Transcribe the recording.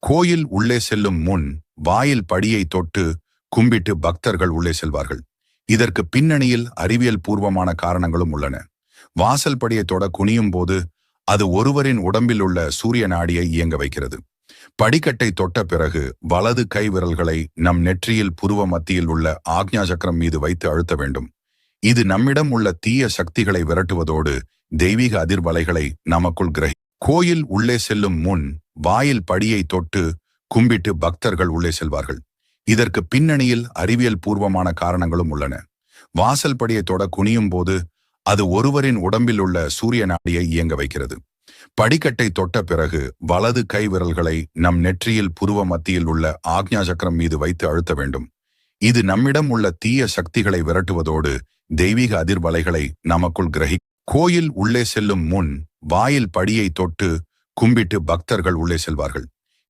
கோயில் உள்ளே செல்லும் முன் வாயில் படியை தொட்டு கும்பிட்டு பக்தர்கள் உள்ளே செல்வார்கள். இதற்கு பின்னணியில் அறிவியல் பூர்வமான காரணங்களும் உள்ளன. வாசல் படியை தொட குனியும் போது அது ஒருவரின் உடம்பில் உள்ள சூரிய நாடியை இயங்க வைக்கிறது. படிக்கட்டை தொட்ட பிறகு வலது கை விரல்களை நம் நெற்றியில் புருவ மத்தியில் உள்ள ஆக்ஞா சக்கரம் மீது வைத்து அழுத்த வேண்டும். இது நம்மிடம் உள்ள தீய சக்திகளை விரட்டுவதோடு தெய்வீக அதிர்வலைகளை நமக்குள் கோயில் உள்ளே செல்லும் முன் வாயில் படியை தொட்டு கும்பிட்டு பக்தர்கள் உள்ளே செல்வார்கள். இதற்கு பின்னணியில் அறிவியல் பூர்வமான காரணங்களும் உள்ளன. வாசல் படியை தொட குனியும் போது அது ஒருவரின் உடம்பில் உள்ள சூரிய நாடியை இயங்க வைக்கிறது. படிக்கட்டை தொட்ட பிறகு வலது கை விரல்களை நம் நெற்றியில் புருவ மத்தியில் உள்ள ஆக்ஞா சக்கரம் மீது வைத்து அழுத்த வேண்டும். இது நம்மிடம் உள்ள தீய சக்திகளை விரட்டுவதோடு தெய்வீக அதிர்வலைகளை நமக்குள் கோயில் உள்ளே செல்லும் முன் வாயில் படியை தொட்டு கும்பிட்டு பக்தர்கள் உள்ளே செல்வார்கள்.